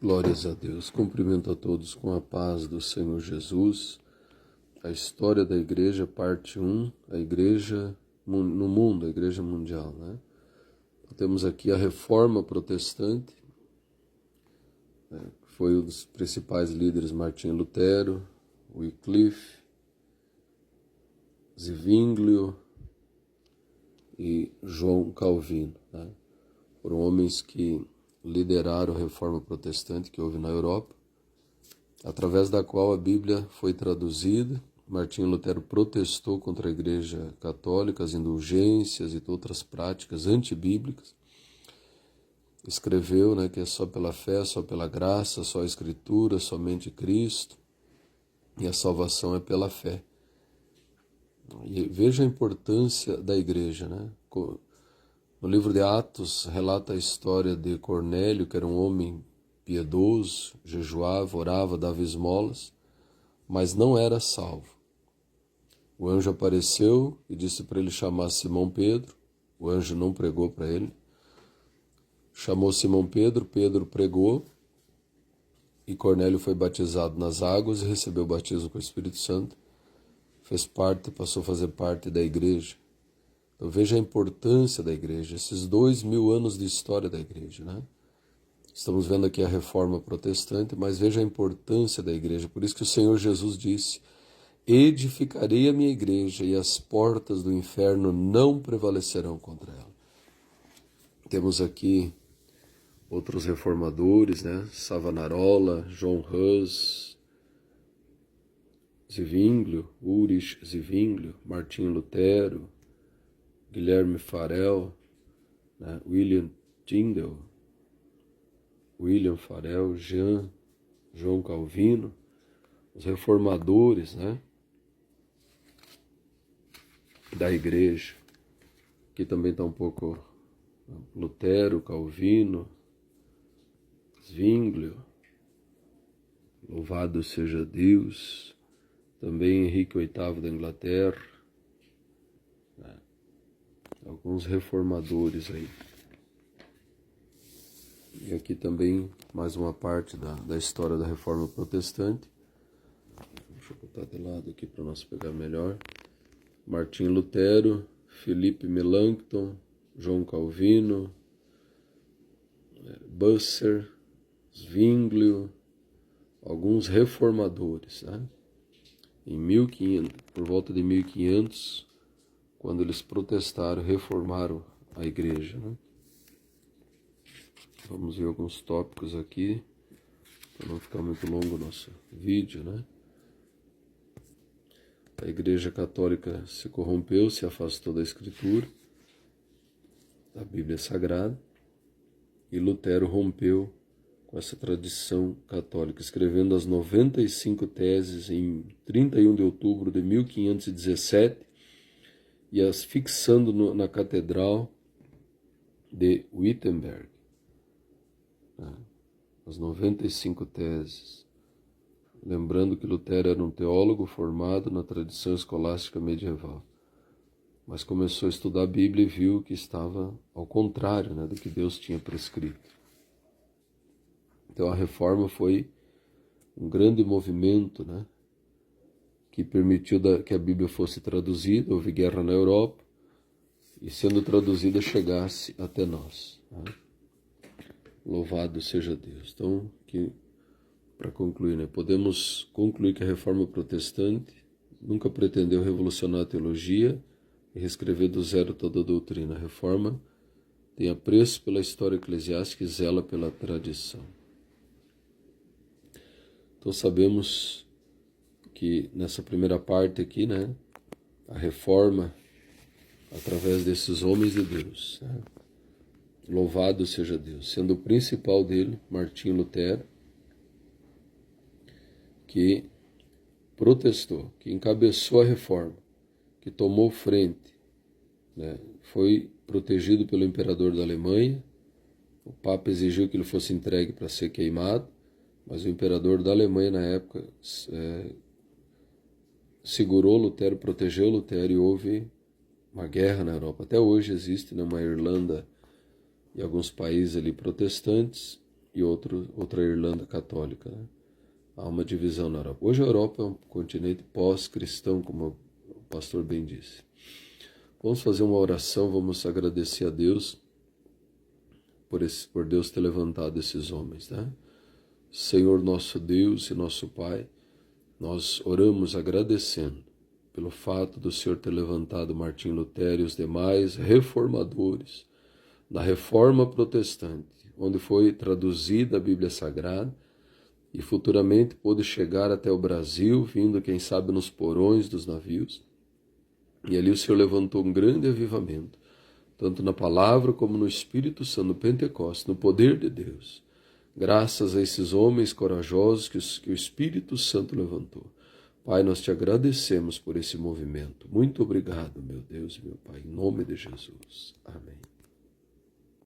Glórias a Deus. Cumprimento a todos com a paz do Senhor Jesus. A história da igreja, parte 1, a igreja no mundo, a igreja mundial, né? Temos aqui a Reforma Protestante, que foi um dos principais líderes, Martinho Lutero, Wycliffe, Zwinglio e João Calvino, né? Foram homens que lideraram a Reforma Protestante que houve na Europa, através da qual a Bíblia foi traduzida. Martinho Lutero protestou contra a Igreja Católica, as indulgências e outras práticas antibíblicas. Escreveu, que é só pela fé, só pela graça, só a Escritura, somente Cristo, e a salvação é pela fé. E veja a importância da igreja, No livro de Atos relata a história de Cornélio, que era um homem piedoso, jejuava, orava, dava esmolas, mas não era salvo. O anjo apareceu e disse para ele chamar Simão Pedro. O anjo não pregou para ele. Chamou Simão Pedro, Pedro pregou, e Cornélio foi batizado nas águas e recebeu o batismo com o Espírito Santo. Passou a fazer parte da igreja. Então veja a importância da igreja, esses 2000 anos de história da igreja, Estamos vendo aqui a Reforma Protestante, mas veja a importância da igreja. Por isso que o Senhor Jesus disse: edificarei a minha igreja e as portas do inferno não prevalecerão contra ela. Temos aqui outros reformadores, Savonarola, John Hus, Zwinglio, Ulrich Zwinglio, Martinho Lutero, Guilherme Farel, William Tyndale, William Farel, João Calvino, os reformadores, da igreja. Aqui também está um pouco Lutero, Calvino, Zwinglio, louvado seja Deus, também Henrique VIII da Inglaterra, alguns reformadores aí. E aqui também mais uma parte da história da Reforma Protestante. Deixa eu botar de lado aqui para nós pegar melhor. Martinho Lutero, Felipe Melanchthon, João Calvino, Busser, Zwinglio, alguns reformadores, Em 1500, por volta de 1500, quando eles protestaram, reformaram a igreja, Vamos ver alguns tópicos aqui, para não ficar muito longo o nosso vídeo, A igreja católica se corrompeu, se afastou da Escritura, da Bíblia Sagrada, e Lutero rompeu com essa tradição católica, escrevendo as 95 teses em 31 de outubro de 1517 e as fixando na Catedral de Wittenberg. As 95 teses. Lembrando que Lutero era um teólogo formado na tradição escolástica medieval, mas começou a estudar a Bíblia e viu que estava ao contrário, do que Deus tinha prescrito. Então a reforma foi um grande movimento, que permitiu que a Bíblia fosse traduzida. Houve guerra na Europa e, sendo traduzida, chegasse até nós. Louvado seja Deus. Então, para concluir, podemos concluir que a Reforma Protestante nunca pretendeu revolucionar a teologia e reescrever do zero toda a doutrina. A Reforma tem apreço pela história eclesiástica e zela pela tradição. Então sabemos que nessa primeira parte aqui, a Reforma, através desses homens de Deus, louvado seja Deus, sendo o principal dele, Martinho Lutero, que protestou, que encabeçou a reforma, que tomou frente, foi protegido pelo imperador da Alemanha. O Papa exigiu que ele fosse entregue para ser queimado, mas o imperador da Alemanha na época segurou Lutero, protegeu Lutero, e houve uma guerra na Europa. Até hoje existe uma Irlanda e alguns países ali protestantes, e outra Irlanda católica, né? Há uma divisão na Europa. Hoje a Europa é um continente pós-cristão, como o pastor bem disse. Vamos fazer uma oração, vamos agradecer a Deus por Deus ter levantado esses homens, né? Senhor nosso Deus e nosso Pai, nós oramos agradecendo pelo fato do Senhor ter levantado Martim Lutero e os demais reformadores da Reforma Protestante, onde foi traduzida a Bíblia Sagrada e futuramente pôde chegar até o Brasil, vindo, quem sabe, nos porões dos navios. E ali o Senhor levantou um grande avivamento, tanto na palavra como no Espírito Santo, no Pentecostes, no poder de Deus. Graças a esses homens corajosos que o Espírito Santo levantou. Pai, nós te agradecemos por esse movimento. Muito obrigado, meu Deus e meu Pai, em nome de Jesus. Amém.